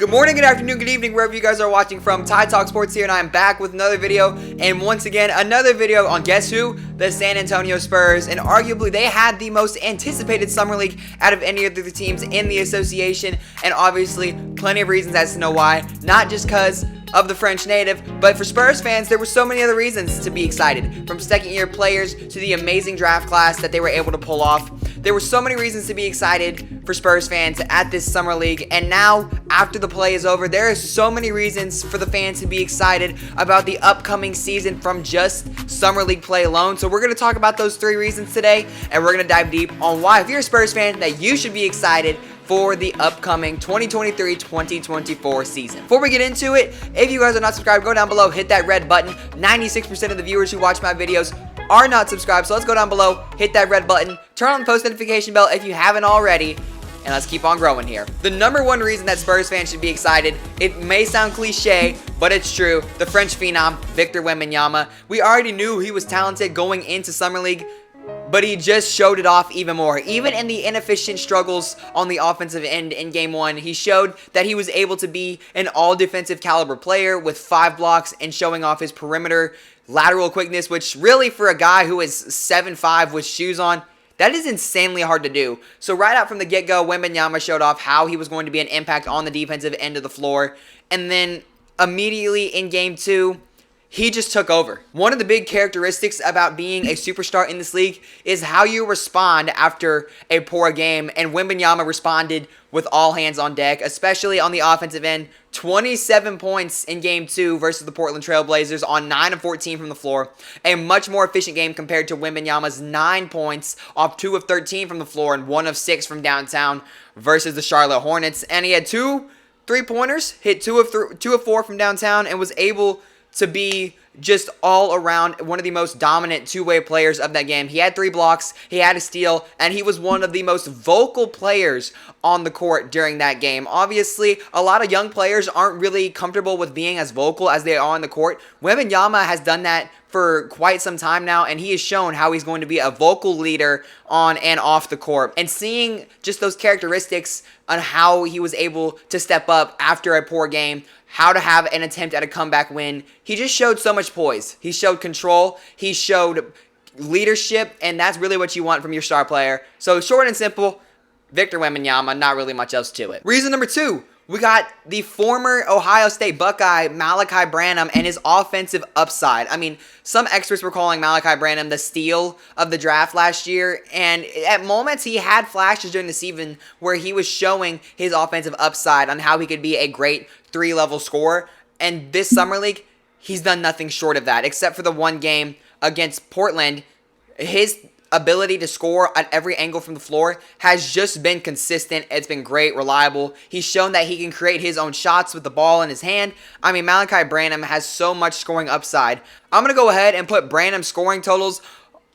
Good morning, good afternoon, good evening, wherever you guys are watching from. Ty Talk Sports here, and I am back with another video, and once again, another video on guess who? The San Antonio Spurs, and arguably they had the most anticipated summer league out of any of the teams in the association, and obviously plenty of reasons as to know why, not just because of the French native, but for Spurs fans, there were so many other reasons to be excited, from second-year players to the amazing draft class that they were able to pull off. There were so many reasons to be excited for Spurs fans at this summer league, and now, after the play is over, there are so many reasons for the fans to be excited about the upcoming season from just summer league play alone. So we're going to talk about those three reasons today, and we're going to dive deep on why, if you're a Spurs fan, that you should be excited for the upcoming 2023-2024 season. Before we get into it, if you guys are not subscribed, go down below, hit that red button. 96% of the viewers who watch my videos are not subscribed, so let's go down below, hit that red button, turn on the post notification bell if you haven't already, and let's keep on growing here. The number one reason that Spurs fans should be excited, it may sound cliche, but it's true, the French phenom, Victor Wembanyama. We already knew he was talented going into Summer League, but he just showed it off even more. Even in the inefficient struggles on the offensive end in Game 1, he showed that he was able to be an all-defensive caliber player with 5 blocks and showing off his perimeter lateral quickness, which really for a guy who is 7'5" with shoes on, that is insanely hard to do. So right out from the get-go, Wembanyama showed off how he was going to be an impact on the defensive end of the floor. And then immediately in Game 2, he just took over. One of the big characteristics about being a superstar in this league is how you respond after a poor game, and Wembanyama responded with all hands on deck, especially on the offensive end. 27 points in Game 2 versus the Portland Trail Blazers on 9 of 14 from the floor. A much more efficient game compared to Wembanyama's 9 points off 2 of 13 from the floor and 1 of 6 from downtown versus the Charlotte Hornets. And he had 2 3-pointers, hit 2 of 4 from downtown, and was able to be just all around one of the most dominant two-way players of that game. He had 3 blocks, he had a steal, and he was one of the most vocal players on the court during that game. Obviously, a lot of young players aren't really comfortable with being as vocal as they are on the court. Wembanyama has done that for quite some time now, and he has shown how he's going to be a vocal leader on and off the court. And seeing just those characteristics on how he was able to step up after a poor game, how to have an attempt at a comeback win, he just showed so much poise. He showed control, he showed leadership, and that's really what you want from your star player. So short and simple, Victor Wembanyama, not really much else to it. Reason number 2, we got the former Ohio State Buckeye, Malachi Branham, and his offensive upside. I mean, some experts were calling Malachi Branham the steal of the draft last year, and at moments he had flashes during the season where he was showing his offensive upside on how he could be a great 3-level scorer. And this summer league, he's done nothing short of that, except for the one game against Portland. His ability to score at every angle from the floor has just been consistent. It's been great, reliable. He's shown that he can create his own shots with the ball in his hand. I mean, Malachi Branham has so much scoring upside. I'm going to go ahead and put Branham's scoring totals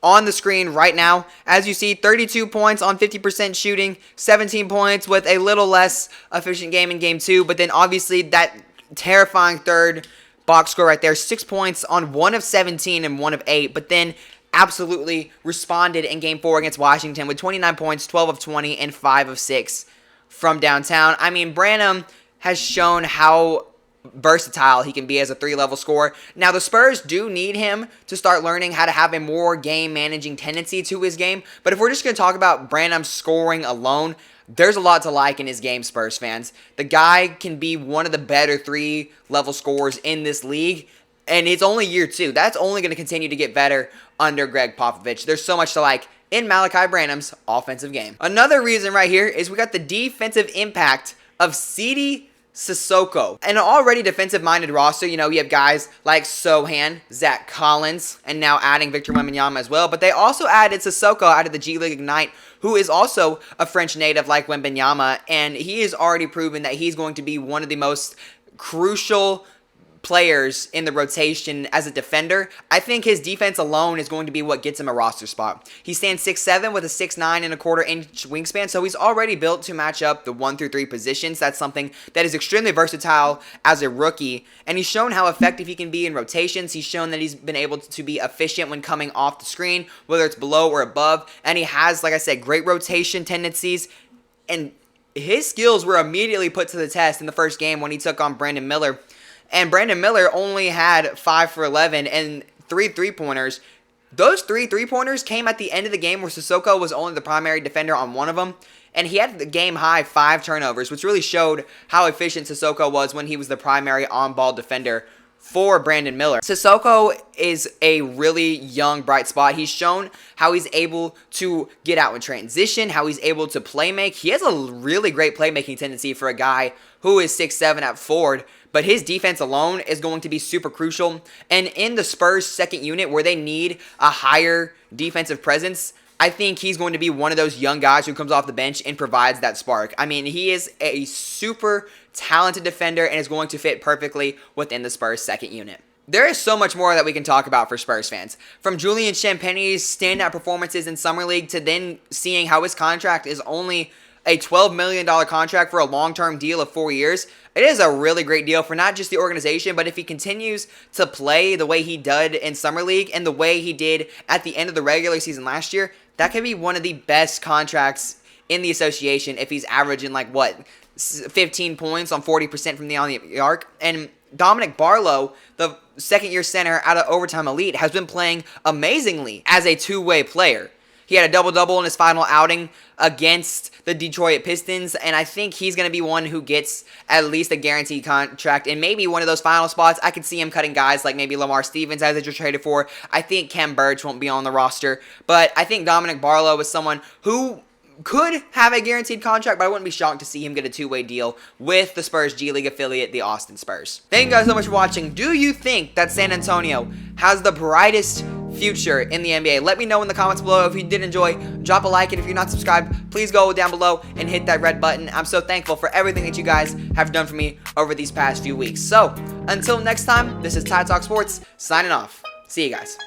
on the screen right now. As you see, 32 points on 50% shooting, 17 points with a little less efficient game in Game 2, but then obviously that terrifying third box score right there, 6 points on 1 of 17 and 1 of 8, but then absolutely responded in Game 4 against Washington with 29 points, 12 of 20, and 5 of 6 from downtown. I mean, Branham has shown how versatile he can be as a 3-level scorer. Now, the Spurs do need him to start learning how to have a more game-managing tendency to his game, but if we're just going to talk about Branham's scoring alone, there's a lot to like in his game, Spurs fans. The guy can be one of the better 3-level scorers in this league, and it's only year 2. That's only going to continue to get better under Greg Popovich. There's so much to like in Malachi Branham's offensive game. Another reason right here is we got the defensive impact of Sidi Sissoko. An already defensive-minded roster, you know, you have guys like Sohan, Zach Collins, and now adding Victor Wembanyama as well, but they also added Sissoko out of the G League Ignite, who is also a French native like Wembanyama, and he has already proven that he's going to be one of the most crucial players in the rotation as a defender. I think his defense alone is going to be what gets him a roster spot. He stands 6'7" with a 6'9" wingspan, so he's already built to match up the 1 through 3 positions. That's something that is extremely versatile as a rookie, and he's shown how effective he can be in rotations. He's shown that he's been able to be efficient when coming off the screen, whether it's below or above, and he has, like I said, great rotation tendencies, and his skills were immediately put to the test in the first game when he took on Brandon Miller. And Brandon Miller only had 5 for 11 and 3 3-pointers. Those 3 3-pointers came at the end of the game where Sissoko was only the primary defender on one of them. And he had the game-high 5 turnovers, which really showed how efficient Sissoko was when he was the primary on-ball defender for Brandon Miller. Sissoko is a really young, bright spot. He's shown how he's able to get out in transition, how he's able to play make. He has a really great playmaking tendency for a guy who is 6'7" at forward, but his defense alone is going to be super crucial. And in the Spurs' second unit, where they need a higher defensive presence, I think he's going to be one of those young guys who comes off the bench and provides that spark. I mean, he is a super talented defender and is going to fit perfectly within the Spurs' second unit. There is so much more that we can talk about for Spurs fans. From Julian Champagne's standout performances in Summer League to then seeing how his contract is only a $12 million contract for a long-term deal of 4 years. It is a really great deal for not just the organization, but if he continues to play the way he did in Summer League and the way he did at the end of the regular season last year, that could be one of the best contracts in the association if he's averaging 15 points on 40% from the arc. And Dominic Barlow, the second-year center out of Overtime Elite, has been playing amazingly as a two-way player. He had a double-double in his final outing against the Detroit Pistons, and I think he's going to be one who gets at least a guaranteed contract and maybe one of those final spots. I could see him cutting guys like maybe Lamar Stevens, as they just traded for. I think Kem Birch won't be on the roster, but I think Dominic Barlow is someone who could have a guaranteed contract, but I wouldn't be shocked to see him get a two-way deal with the Spurs G League affiliate, the Austin Spurs. Thank you guys so much for watching. Do you think that San Antonio has the brightest future in the NBA? Let me know in the comments below. If you did enjoy, drop a like, and if you're not subscribed, please go down below and hit that red button. I'm so thankful for everything that you guys have done for me over these past few weeks. So, until next time, this is Ty Talk Sports signing off. See you guys.